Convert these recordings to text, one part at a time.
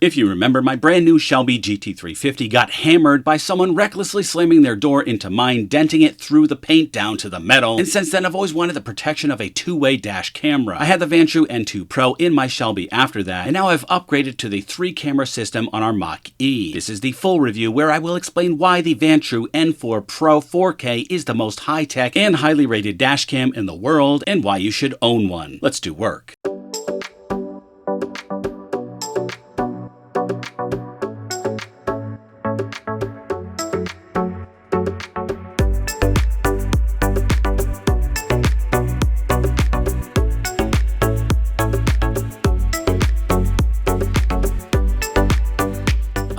If you remember, my brand new Shelby GT350 got hammered by someone recklessly slamming their door into mine, denting it through the paint down to the metal, and since then I've always wanted the protection of a two-way dash camera. I had the Vantrue N2 Pro in my Shelby after that, and now I've upgraded to the 3-camera system on our Mach-E. This is the full review where I will explain why the Vantrue N4 Pro 4K is the most high-tech and highly rated dash cam in the world, and why you should own one. Let's do work.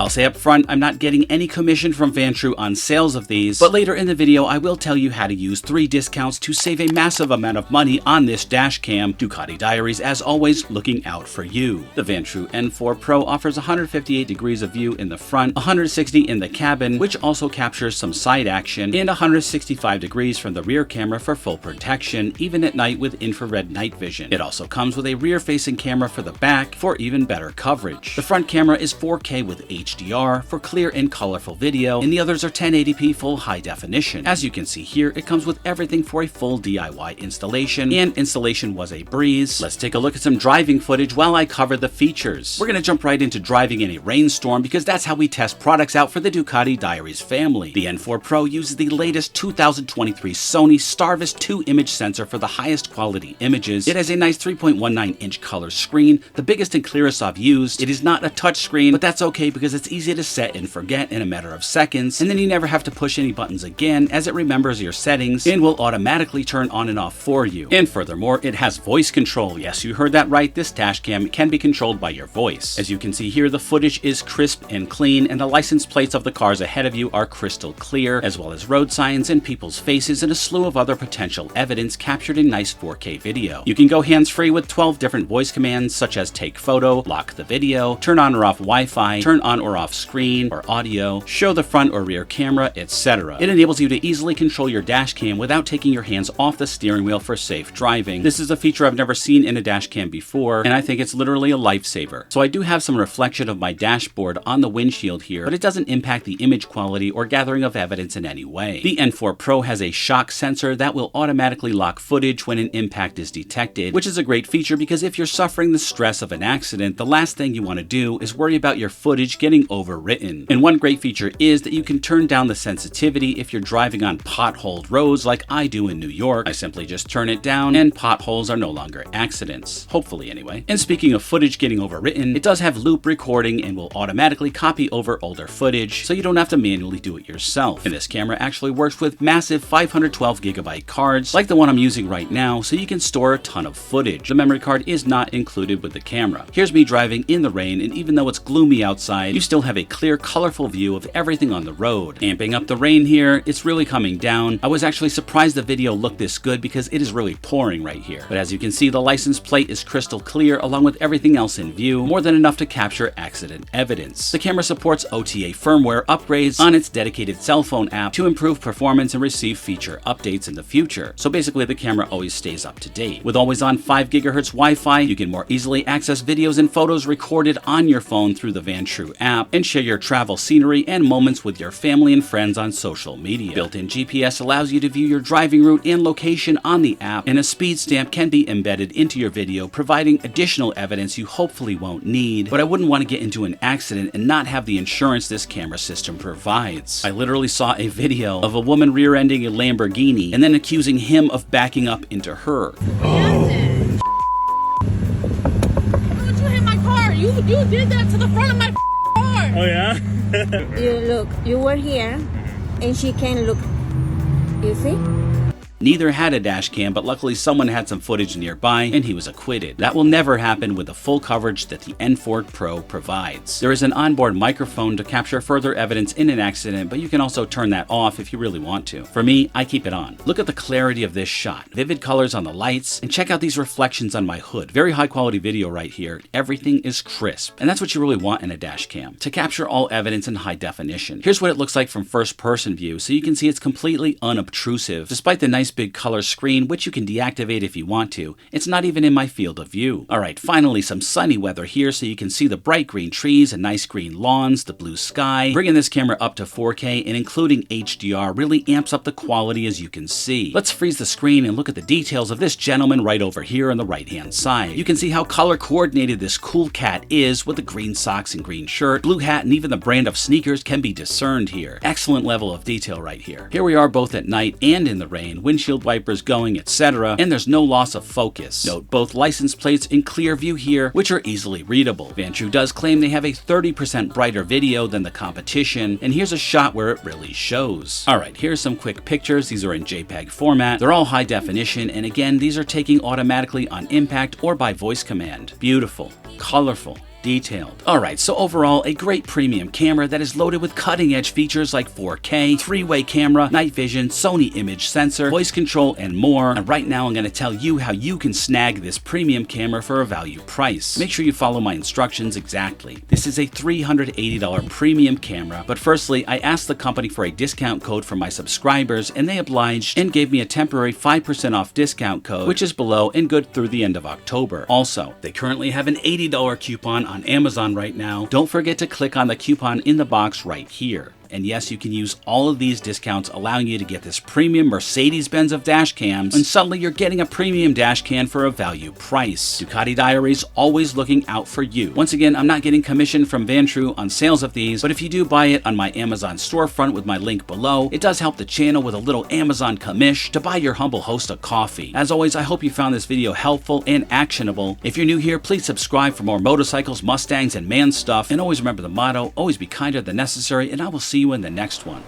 I'll say up front, I'm not getting any commission from Vantrue on sales of these, but later in the video I will tell you how to use 3 discounts to save a massive amount of money on this dash cam. Ducati Diaries, as always, looking out for you. The Vantrue N4 Pro offers 158 degrees of view in the front, 160 in the cabin, which also captures some side action, and 165 degrees from the rear camera for full protection, even at night with infrared night vision. It also comes with a rear-facing camera for the back for even better coverage. The front camera is 4K with HDR for clear and colorful video, and the others are 1080p full high definition. As you can see here, it comes with everything for a full DIY installation, and installation was a breeze. Let's take a look at some driving footage while I cover the features. We're gonna jump right into driving in a rainstorm because that's how we test products out for the Ducati Diaries family. The N4 Pro uses the latest 2023 Sony Starvis 2 image sensor for the highest quality images. It has a nice 3.19-inch color screen, the biggest and clearest I've used. It is not a touch screen, but that's okay because it's easy to set and forget in a matter of seconds, and then you never have to push any buttons again as it remembers your settings and will automatically turn on and off for you. And furthermore, it has voice control. Yes, you heard that right, this dash cam can be controlled by your voice. As you can see here, the footage is crisp and clean, and the license plates of the cars ahead of you are crystal clear, as well as road signs and people's faces and a slew of other potential evidence captured in nice 4K video. You can go hands-free with 12 different voice commands such as take photo, lock the video, turn on or off Wi-Fi, turn on or off screen or audio, show the front or rear camera, etc. It enables you to easily control your dash cam without taking your hands off the steering wheel for safe driving. This is a feature I've never seen in a dash cam before, and I think it's literally a lifesaver. So I do have some reflection of my dashboard on the windshield here, but it doesn't impact the image quality or gathering of evidence in any way. The N4 Pro has a shock sensor that will automatically lock footage when an impact is detected, which is a great feature because if you're suffering the stress of an accident, the last thing you want to do is worry about your footage getting overwritten. And one great feature is that you can turn down the sensitivity if you're driving on potholed roads like I do in New York. I simply just turn it down and potholes are no longer accidents. Hopefully anyway. And speaking of footage getting overwritten, it does have loop recording and will automatically copy over older footage, so you don't have to manually do it yourself. And this camera actually works with massive 512GB cards like the one I'm using right now, so you can store a ton of footage. The memory card is not included with the camera. Here's me driving in the rain, and even though it's gloomy outside, you still have a clear, colorful view of everything on the road. Amping up the rain here, it's really coming down. I was actually surprised the video looked this good because it is really pouring right here. But as you can see, the license plate is crystal clear along with everything else in view, more than enough to capture accident evidence. The camera supports OTA firmware upgrades on its dedicated cell phone app to improve performance and receive feature updates in the future. So basically the camera always stays up to date. With always on 5 GHz Wi-Fi, you can more easily access videos and photos recorded on your phone through the Vantrue app and share your travel scenery and moments with your family and friends on social media. Built-in GPS allows you to view your driving route and location on the app, and a speed stamp can be embedded into your video, providing additional evidence you hopefully won't need. But I wouldn't want to get into an accident and not have the insurance this camera system provides. I literally saw a video of a woman rear-ending a Lamborghini and then accusing him of backing up into her. You did that to the front of my car. Oh yeah? You were here and she can look. You see? Neither had a dash cam, but luckily someone had some footage nearby and he was acquitted. That will never happen with the full coverage that the N4 Pro provides. There is an onboard microphone to capture further evidence in an accident, but you can also turn that off if you really want to. For me, I keep it on. Look at the clarity of this shot. Vivid colors on the lights, and check out these reflections on my hood. Very high quality video right here. Everything is crisp, and that's what you really want in a dash cam, to capture all evidence in high definition. Here's what it looks like from first person view, so you can see it's completely unobtrusive, despite the nice nice big color screen, which you can deactivate if you want to. It's not even in my field of view. Alright, finally some sunny weather here so you can see the bright green trees and nice green lawns, the blue sky. Bringing this camera up to 4K and including HDR really amps up the quality, as you can see. Let's freeze the screen and look at the details of this gentleman right over here on the right hand side. You can see how color coordinated this cool cat is with the green socks and green shirt, blue hat, and even the brand of sneakers can be discerned here. Excellent level of detail right here. Here we are both at night and in the rain, windshield wipers going, etc., and there's no loss of focus. Note both license plates in clear view here, which are easily readable. Vantrue does claim they have a 30% brighter video than the competition, and here's a shot where it really shows. Alright, here's some quick pictures. These are in JPEG format. They're all high definition, and again, these are taking automatically on impact or by voice command. Beautiful, colorful, detailed. Alright, so overall, a great premium camera that is loaded with cutting-edge features like 4K, 3-way camera, night vision, Sony image sensor, voice control, and more. And right now I'm going to tell you how you can snag this premium camera for a value price. Make sure you follow my instructions exactly. This is a $380 premium camera, but firstly, I asked the company for a discount code for my subscribers, and they obliged and gave me a temporary 5% off discount code, which is below and good through the end of October. Also, they currently have an $80 coupon on Amazon right now. Don't forget to click on the coupon in the box right here. And yes, you can use all of these discounts, allowing you to get this premium Mercedes-Benz of dash cams, and suddenly you're getting a premium dash cam for a value price. Ducati Diaries, always looking out for you. Once again, I'm not getting commission from Vantrue on sales of these, but if you do buy it on my Amazon storefront with my link below, it does help the channel with a little Amazon commish to buy your humble host a coffee. As always, I hope you found this video helpful and actionable. If you're new here, please subscribe for more motorcycles, Mustangs, and man stuff. And always remember the motto, always be kinder than necessary, and I will see you in the next one.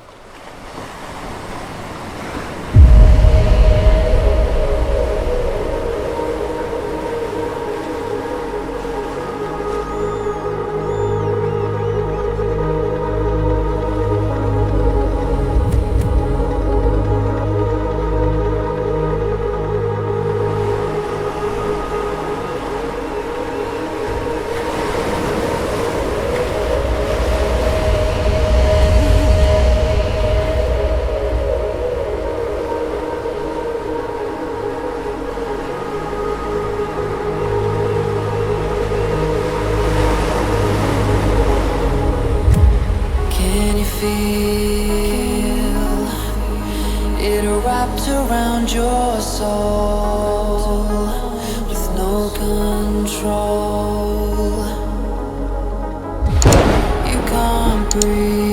Wrapped around your soul with no control. You can't breathe.